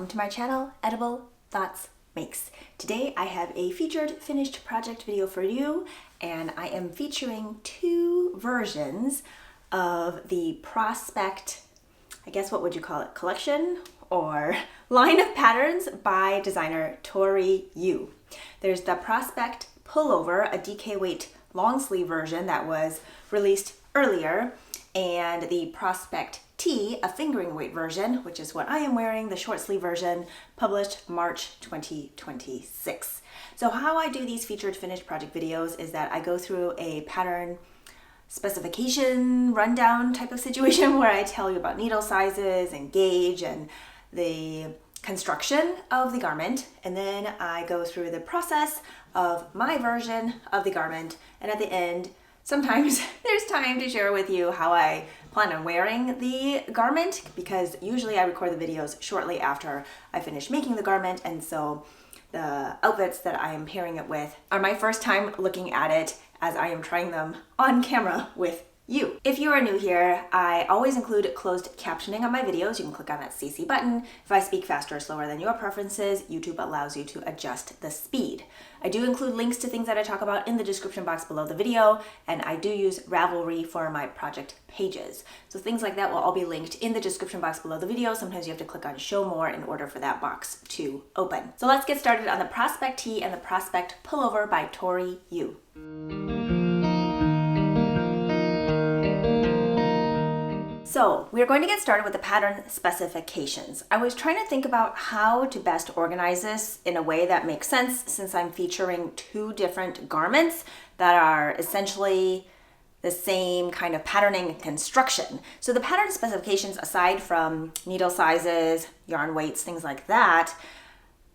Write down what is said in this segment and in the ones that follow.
welcome to my channel, Edible Thoughts Makes. Today I have a featured finished project video for you, and I am featuring two versions of the Prospect, I guess what would you call it, collection or line of patterns by designer Tori Yu. There's the Prospect Pullover, a DK weight long sleeve version that was released earlier, and the Prospect Tee, a fingering weight version, which is what I am wearing, the short sleeve version, published March 2026. So how I do these featured finished project videos is that I go through a pattern specification rundown type of situation where I tell you about needle sizes and gauge and the construction of the garment, and then I go through the process of my version of the garment, and at the end sometimes there's time to share with you how I plan on wearing the garment, because usually I record the videos shortly after I finish making the garment, and so the outfits that I am pairing it with are my first time looking at it as I am trying them on camera with you. If you are new here, I always include closed captioning on my videos. You can click on that CC button. If I speak faster or slower than your preferences, YouTube allows you to adjust the speed. I do include links to things that I talk about in the description box below the video, and I do use Ravelry for my project pages. So things like that will all be linked in the description box below the video. Sometimes you have to click on show more in order for that box to open. So let's get started on the Prospect Tee and the Prospect Pullover by Tori Yu. So we're going to get started with the pattern specifications. I was trying to think about how to best organize this in a way that makes sense, since I'm featuring two different garments that are essentially the same kind of patterning and construction. So the pattern specifications, aside from needle sizes, yarn weights, things like that,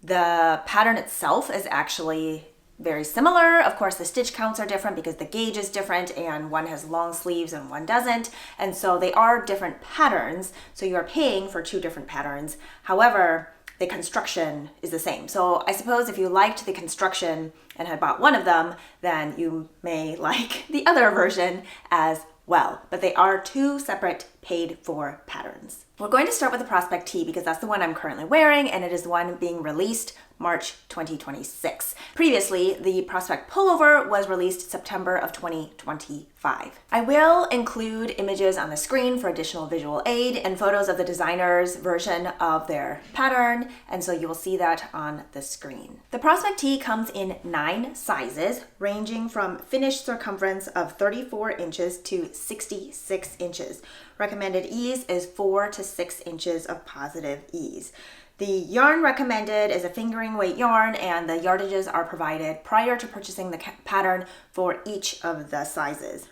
the pattern itself is actually very similar. Of course, the stitch counts are different because the gauge is different, and one has long sleeves and one doesn't. And so they are different patterns. So you are paying for two different patterns. However, the construction is the same. So I suppose if you liked the construction and had bought one of them, then you may like the other version as well. But they are two separate paid for patterns. We're going to start with the Prospect Tee because that's the one I'm currently wearing, and it is the one being released March 2026. Previously, the Prospect Pullover was released September of 2025. I will include images on the screen for additional visual aid and photos of the designer's version of their pattern, and so you will see that on the screen. The Prospect Tee comes in 9 sizes, ranging from finished circumference of 34 inches to 66 inches. Recommended ease is 4 to 6 inches of positive ease. The yarn recommended is a fingering weight yarn, and the yardages are provided prior to purchasing the pattern for each of the sizes.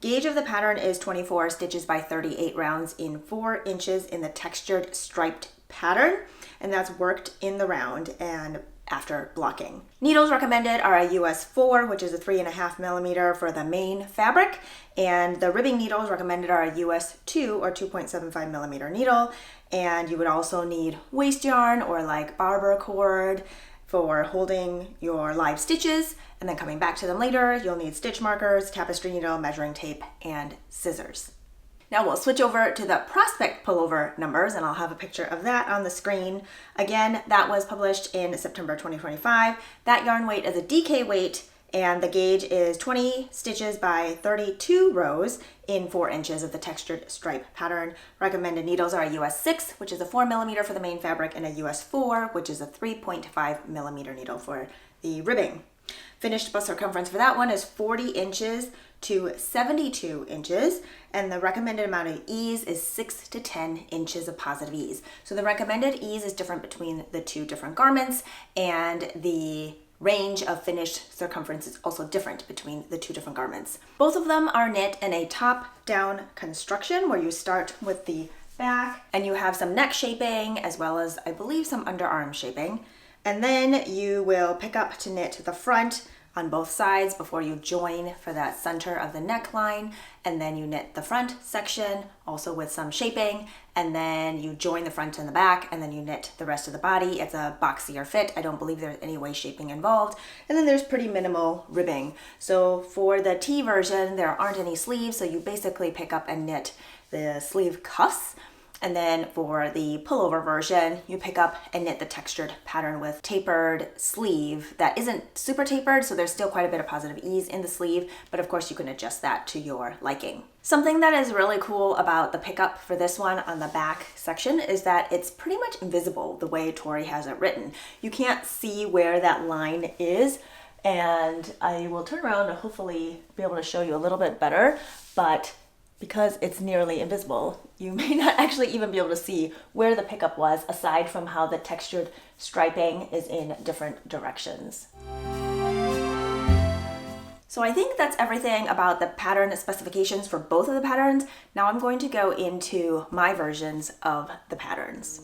Gauge of the pattern is 24 stitches by 38 rounds in 4 inches in the textured striped pattern, and that's worked in the round and after blocking. Needles recommended are a US 4, which is a 3.5 millimeter for the main fabric, and the ribbing needles recommended are a US 2 or 2.75 millimeter needle, and you would also need waste yarn or like barber cord for holding your live stitches, and then coming back to them later, you'll need stitch markers, tapestry needle, measuring tape, and scissors. Now we'll switch over to the Prospect Pullover numbers, and I'll have a picture of that on the screen. Again, that was published in September 2025. That yarn weight is a DK weight, and the gauge is 20 stitches by 32 rows in 4 inches of the textured stripe pattern. Recommended needles are a US 6, which is a 4 millimeter for the main fabric, and a US 4, which is a 3.5 millimeter needle for the ribbing. Finished bust circumference for that one is 40 inches to 72 inches, and the recommended amount of ease is 6 to 10 inches of positive ease. So the recommended ease is different between the two different garments, and the range of finished circumference is also different between the two different garments. Both of them are knit in a top-down construction where you start with the back and you have some neck shaping as well as, I believe, some underarm shaping. And then you will pick up to knit the front on both sides before you join for that center of the neckline, and then you knit the front section also with some shaping, and then you join the front and the back, and then you knit the rest of the body. It's a boxier fit. I don't believe there's any waist shaping involved, and then there's pretty minimal ribbing. So for the T version, there aren't any sleeves, so you basically pick up and knit the sleeve cuffs, And then for the pullover version, you pick up and knit the textured pattern with tapered sleeve that isn't super tapered, so there's still quite a bit of positive ease in the sleeve, but of course you can adjust that to your liking. Something that is really cool about the pickup for this one on the back section is that it's pretty much invisible the way Tori has it written. You can't see where that line is, and I will turn around to hopefully be able to show you a little bit better, but because it's nearly invisible, you may not actually even be able to see where the pickup was, aside from how the textured striping is in different directions. So I think that's everything about the pattern specifications for both of the patterns. Now I'm going to go into my versions of the patterns.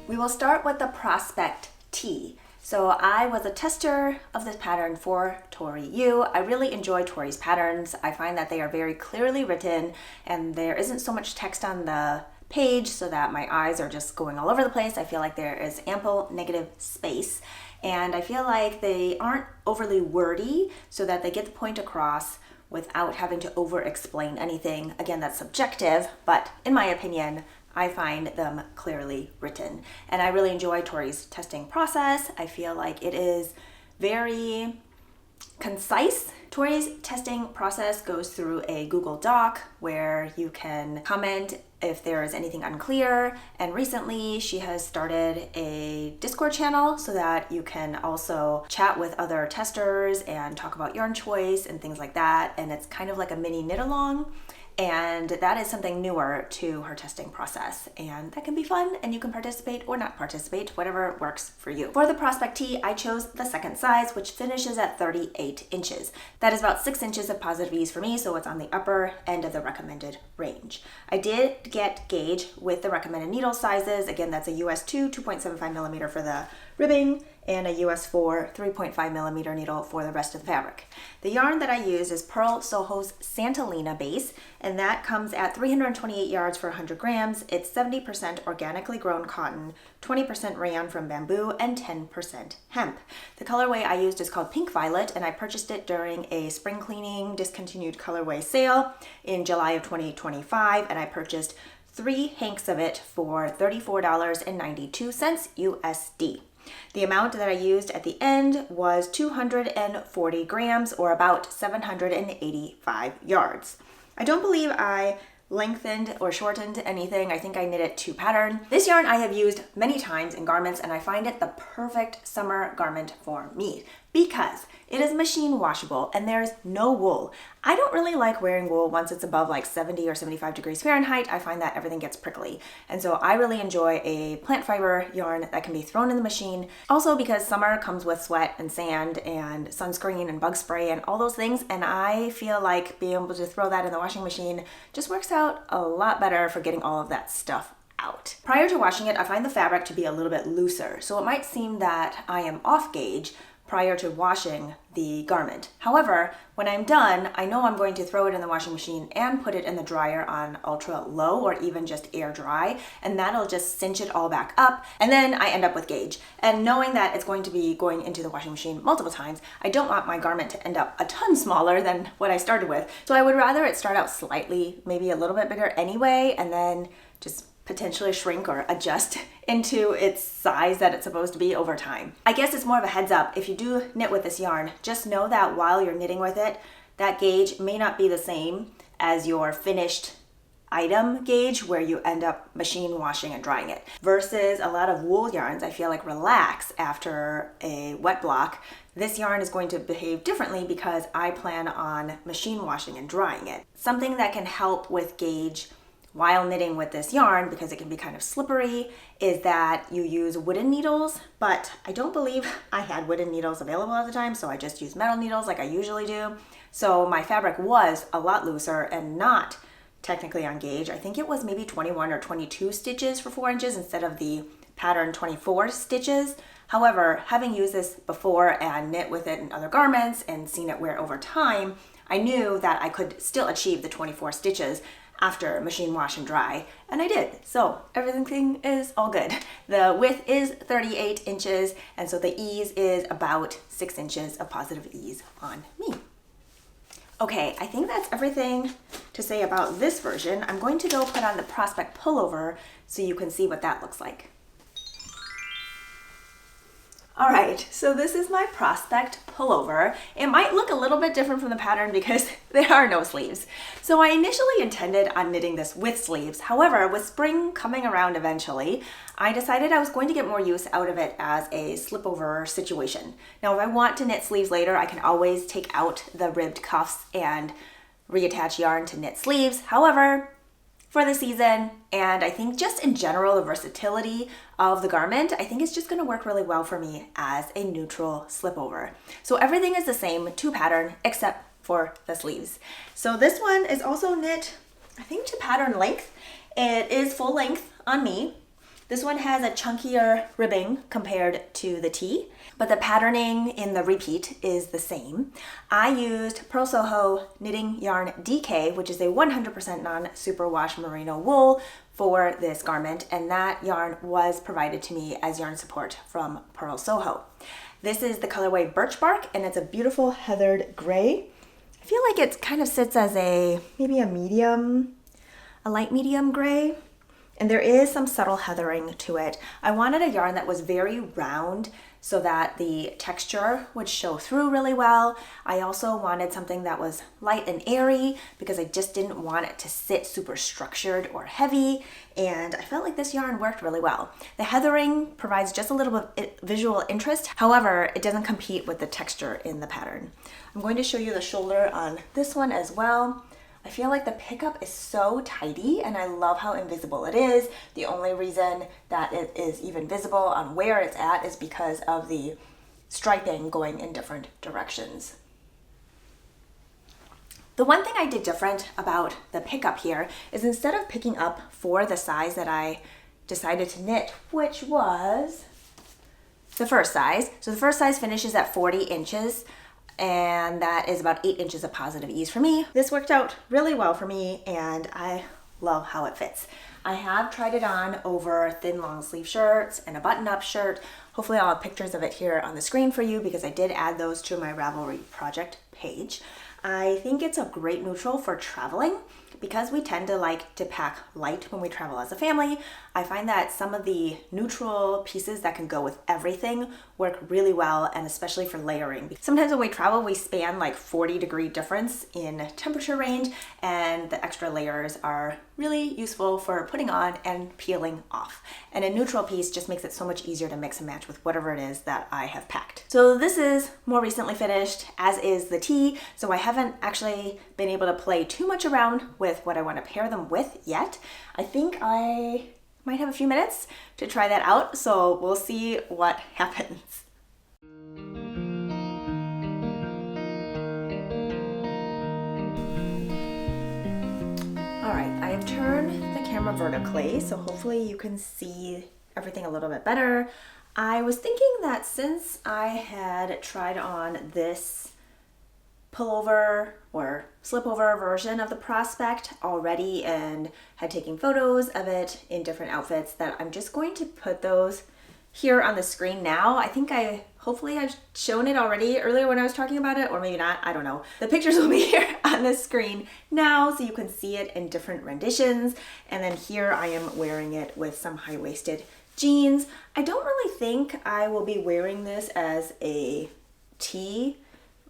We will start with the Prospect T. So I was a tester of this pattern for Tori Yu. I really enjoy Tori's patterns. I find that they are very clearly written and there isn't so much text on the page so that my eyes are just going all over the place. I feel like there is ample negative space, and I feel like they aren't overly wordy so that they get the point across without having to over explain anything. Again, that's subjective, but in my opinion, I find them clearly written. And I really enjoy Tori's testing process. I feel like it is very concise. Tori's testing process goes through a Google Doc where you can comment if there is anything unclear. And recently she has started a Discord channel so that you can also chat with other testers and talk about yarn choice and things like that. And it's kind of like a mini knit along. And that is something newer to her testing process, and that can be fun, and you can participate or not participate, whatever works for you. For the Prospect Tee, I chose the second size, which finishes at 38 inches. That is about 6 inches of positive ease for me, so it's on the upper end of the recommended range. I did get gauge with the recommended needle sizes. Again, that's a US 2, 2.75 millimeter for the ribbing, and a US 4 3.5 millimeter needle for the rest of the fabric. The yarn that I use is Pearl Soho's Santalina base, and that comes at 328 yards for 100 grams. It's 70% organically grown cotton, 20% rayon from bamboo, and 10% hemp. The colorway I used is called Pink Violet, and I purchased it during a spring cleaning discontinued colorway sale in July of 2025, and I purchased 3 hanks of it for $34.92 USD. The amount that I used at the end was 240 grams, or about 785 yards. I don't believe I lengthened or shortened anything. I think I knit it to pattern. This yarn I have used many times in garments, and I find it the perfect summer garment for me because it is machine washable and there's no wool. I don't really like wearing wool once it's above like 70 or 75 degrees Fahrenheit. I find that everything gets prickly. And so I really enjoy a plant fiber yarn that can be thrown in the machine. Also because summer comes with sweat and sand and sunscreen and bug spray and all those things. And I feel like being able to throw that in the washing machine just works out a lot better for getting all of that stuff out. Prior to washing it, I find the fabric to be a little bit looser. So it might seem that I am off gauge prior to washing the garment. However, when I'm done, I know I'm going to throw it in the washing machine and put it in the dryer on ultra low or even just air dry, and that'll just cinch it all back up, and then I end up with gauge. And knowing that it's going to be going into the washing machine multiple times, I don't want my garment to end up a ton smaller than what I started with. So I would rather it start out slightly, maybe a little bit bigger anyway, and then just potentially shrink or adjust into its size that it's supposed to be over time. I guess it's more of a heads up. If you do knit with this yarn, just know that while you're knitting with it, that gauge may not be the same as your finished item gauge where you end up machine washing and drying it. Versus a lot of wool yarns, I feel like relax after a wet block. This yarn is going to behave differently because I plan on machine washing and drying it. Something that can help with gauge while knitting with this yarn, because it can be kind of slippery, is that you use wooden needles, but I don't believe I had wooden needles available at the time, so I just used metal needles like I usually do. So my fabric was a lot looser and not technically on gauge. I think it was maybe 21 or 22 stitches for 4 inches instead of the pattern 24 stitches. However, having used this before and knit with it in other garments and seen it wear over time, I knew that I could still achieve the 24 stitches after machine wash and dry, and I did. So everything is all good. The width is 38 inches, and so the ease is about 6 inches of positive ease on me. Okay, I think that's everything to say about this version. I'm going to go put on the Prospect Pullover so you can see what that looks like. All right, so this is my Prospect Pullover. It might look a little bit different from the pattern because there are no sleeves. So I initially intended on knitting this with sleeves. However, with spring coming around eventually, I decided I was going to get more use out of it as a slip-over situation. Now, if I want to knit sleeves later, I can always take out the ribbed cuffs and reattach yarn to knit sleeves. However, for the season, and I think just in general, the versatility of the garment, I think it's just gonna work really well for me as a neutral slip over. So everything is the same to pattern except for the sleeves. So this one is also knit, I think, to pattern length. It is full length on me. This one has a chunkier ribbing compared to the tee, but the patterning in the repeat is the same. I used Pearl Soho Knitting Yarn DK, which is a 100% non-superwash merino wool for this garment, and that yarn was provided to me as yarn support from Pearl Soho. This is the colorway Birch Bark, and it's a beautiful heathered gray. I feel like it kind of sits as maybe a light medium gray. And there is some subtle heathering to it. I wanted a yarn that was very round so that the texture would show through really well. I also wanted something that was light and airy because I just didn't want it to sit super structured or heavy. And I felt like this yarn worked really well. The heathering provides just a little bit of visual interest. However, it doesn't compete with the texture in the pattern. I'm going to show you the shoulder on this one as well. I feel like the pickup is so tidy and I love how invisible it is. The only reason that it is even visible on where it's at is because of the striping going in different directions. The one thing I did different about the pickup here is instead of picking up for the size that I decided to knit, which was the first size. So the first size finishes at 40 inches. And that is about 8 inches of positive ease for me. This worked out really well for me and I love how it fits. I have tried it on over thin long sleeve shirts and a button-up shirt. Hopefully I'll have pictures of it here on the screen for you because I did add those to my Ravelry project page. I think it's a great neutral for traveling because we tend to like to pack light when we travel as a family. I find that some of the neutral pieces that can go with everything work really well, and especially for layering. Sometimes when we travel, we span like 40-degree difference in temperature range, and the extra layers are really useful for putting on and peeling off. And a neutral piece just makes it so much easier to mix and match with whatever it is that I have packed. So this is more recently finished, as is the tee, so I haven't actually been able to play too much around with what I want to pair them with yet. I think I might have a few minutes to try that out, so we'll see what happens. All right, I have turned the camera vertically, so hopefully you can see everything a little bit better. I was thinking that since I had tried on this pullover or slip-over version of the Prospect already and had taken photos of it in different outfits, that I'm just going to put those here on the screen now. I think hopefully I've shown it already earlier when I was talking about it, or maybe not, I don't know. The pictures will be here on the screen now so you can see it in different renditions. And then here I am wearing it with some high-waisted jeans. I don't really think I will be wearing this as a tee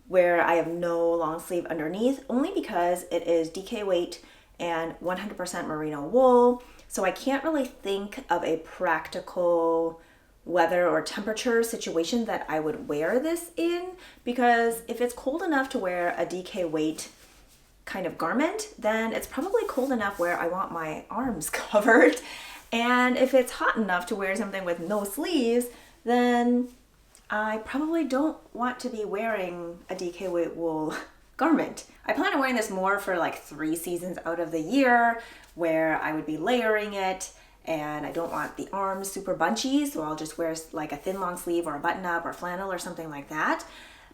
where I have no long sleeve underneath, only because it is DK weight and 100% merino wool. So I can't really think of a practical weather or temperature situation that I would wear this in, because if it's cold enough to wear a DK weight kind of garment, then it's probably cold enough where I want my arms covered. And if it's hot enough to wear something with no sleeves, then I probably don't want to be wearing a DK weight wool garment. I plan on wearing this more for like 3 seasons out of the year where I would be layering it, and I don't want the arms super bunchy, so I'll just wear like a thin long sleeve or a button up or flannel or something like that.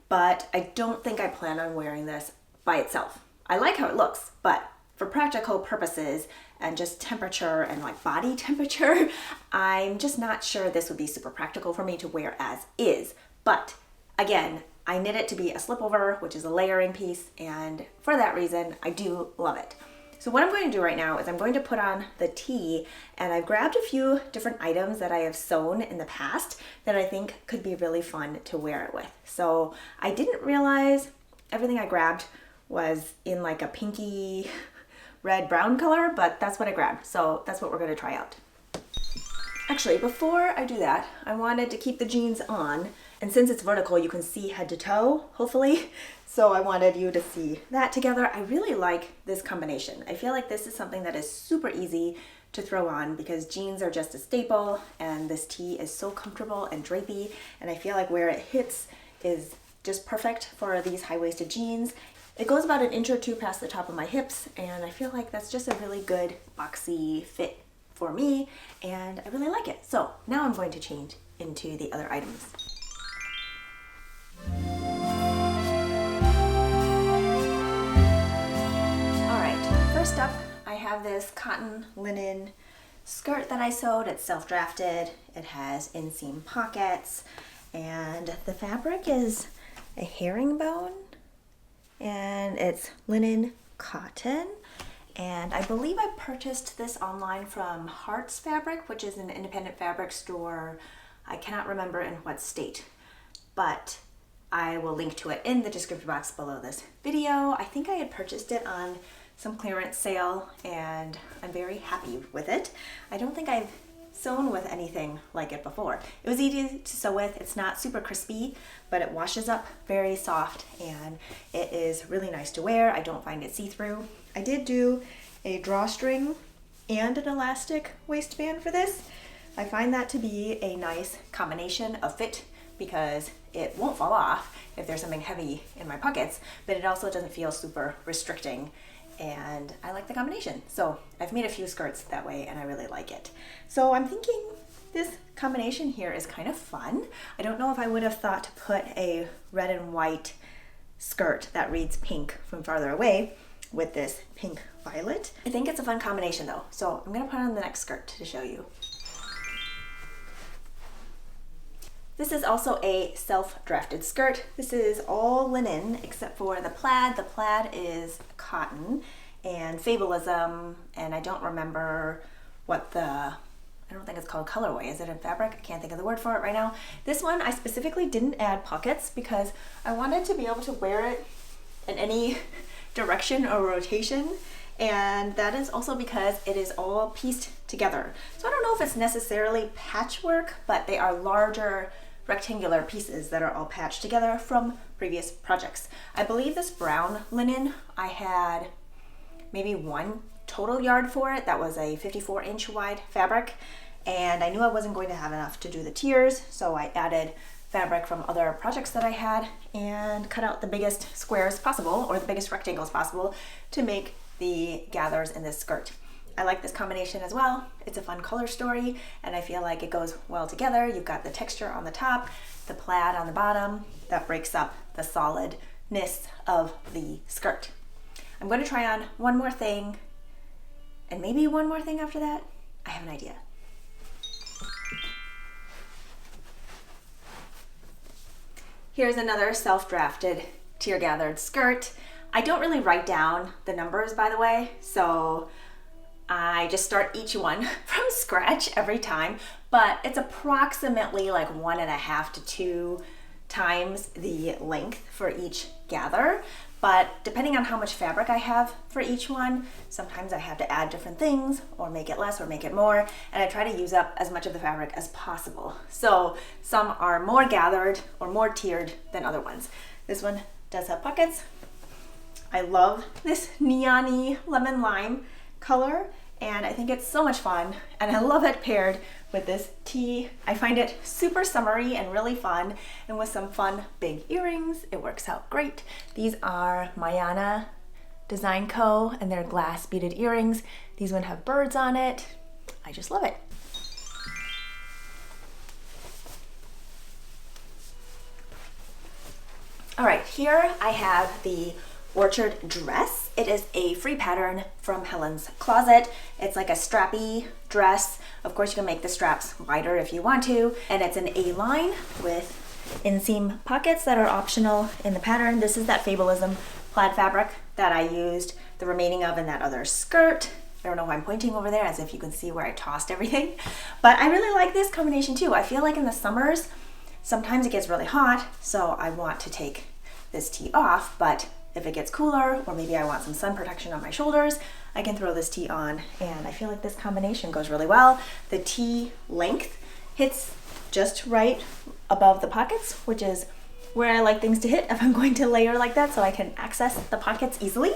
But I don't think I plan on wearing this by itself. I like how it looks, but for practical purposes and just temperature and like body temperature, I'm just not sure this would be super practical for me to wear as is. But again, I knit it to be a slip over, which is a layering piece, and for that reason, I do love it. So what I'm going to do right now is I'm going to put on the tee, and I've grabbed a few different items that I have sewn in the past that I think could be really fun to wear it with. So I didn't realize everything I grabbed was in like a pinky red brown color, but that's what I grabbed. So that's what we're going to try out. Actually, before I do that, I wanted to keep the jeans on, and since it's vertical, you can see head to toe, hopefully. So I wanted you to see that together. I really like this combination. I feel like this is something that is super easy to throw on because jeans are just a staple, and this tee is so comfortable and drapey, and I feel like where it hits is just perfect for these high-waisted jeans. It goes about an inch or two past the top of my hips, and I feel like that's just a really good boxy fit for me, and I really like it. So now I'm going to change into the other items. All right, first up, I have this cotton linen skirt that I sewed. It's self-drafted. It has inseam pockets, and the fabric is a herringbone, and it's linen cotton. And I believe I purchased this online from Hearts Fabric, which is an independent fabric store. I cannot remember in what state, but I will link to it in the description box below this video. I think I had purchased it on some clearance sale, and I'm very happy with it. I don't think I've sewn with anything like it before. It was easy to sew with. It's not super crispy, but it washes up very soft, and it is really nice to wear. I don't find it see-through. I did do a drawstring and an elastic waistband for this. I find that to be a nice combination of fit because it won't fall off if there's something heavy in my pockets, but it also doesn't feel super restricting, and I like the combination. So I've made a few skirts that way, and I really like it. So I'm thinking this combination here is kind of fun. I don't know if I would have thought to put a red and white skirt that reads pink from farther away with this pink violet. I think it's a fun combination though. So I'm gonna put on the next skirt to show you. This is also a self-drafted skirt. This is all linen except for the plaid. The plaid is cotton and Fabulism, and I don't remember what I don't think it's called colorway. Is it in fabric? I can't think of the word for it right now. This one I specifically didn't add pockets because I wanted to be able to wear it in any direction or rotation, and that is also because it is all pieced together. So I don't know if it's necessarily patchwork, but they are larger rectangular pieces that are all patched together from previous projects. I believe this brown linen, I had maybe one total yard for it. That was a 54-inch wide fabric, and I knew I wasn't going to have enough to do the tiers, so I added fabric from other projects that I had and cut out the biggest squares possible, or the biggest rectangles possible, to make the gathers in this skirt. I like this combination as well. It's a fun color story, and I feel like it goes well together. You've got the texture on the top, the plaid on the bottom, that breaks up the solidness of the skirt. I'm going to try on one more thing, and maybe one more thing after that. I have an idea. Here's another self-drafted tier gathered skirt. I don't really write down the numbers, by the way, so I just start each one from scratch every time, but it's approximately like 1.5 to 2 times the length for each gather. But depending on how much fabric I have for each one, sometimes I have to add different things or make it less or make it more, and I try to use up as much of the fabric as possible. So some are more gathered or more tiered than other ones. This one does have pockets. I love this neon-y lemon lime color, and I think it's so much fun, and I love it paired with this tee. I find it super summery and really fun, and with some fun big earrings, it works out great. These are Mayana Design Co., and they're glass beaded earrings. These ones have birds on it. I just love it. All right, here I have the Orchard dress. It is a free pattern from Helen's Closet. It's like a strappy dress. Of course, you can make the straps wider if you want to, and it's an A-line with inseam pockets that are optional in the pattern. This is that Fabulism plaid fabric that I used the remaining of in that other skirt. I don't know why I'm pointing over there, as if you can see where I tossed everything. But I really like this combination too. I feel like in the summers, sometimes it gets really hot, so I want to take this tee off, but if it gets cooler, or maybe I want some sun protection on my shoulders, I can throw this tee on, and I feel like this combination goes really well. The tee length hits just right above the pockets, which is where I like things to hit if I'm going to layer like that, so I can access the pockets easily.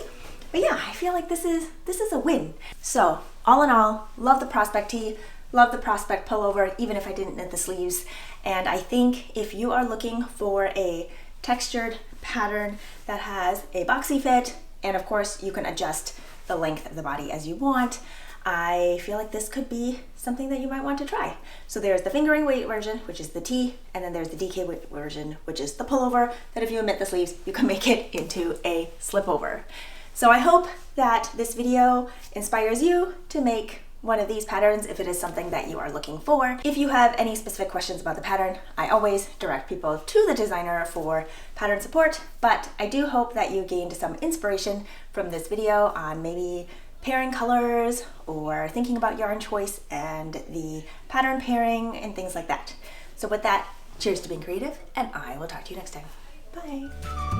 But yeah, I feel like this is a win. So all in all, love the Prospect tee, love the Prospect pullover, even if I didn't knit the sleeves. And I think if you are looking for a textured pattern that has a boxy fit, and of course you can adjust the length of the body as you want, I feel like this could be something that you might want to try. So there's the fingering weight version, which is the tee, and then there's the DK weight version, which is the pullover, that if you omit the sleeves, you can make it into a slipover. So I hope that this video inspires you to make one of these patterns if it is something that you are looking for. If you have any specific questions about the pattern, I always direct people to the designer for pattern support, but I do hope that you gained some inspiration from this video on maybe pairing colors or thinking about yarn choice and the pattern pairing and things like that. So with that, cheers to being creative, and I will talk to you next time. Bye.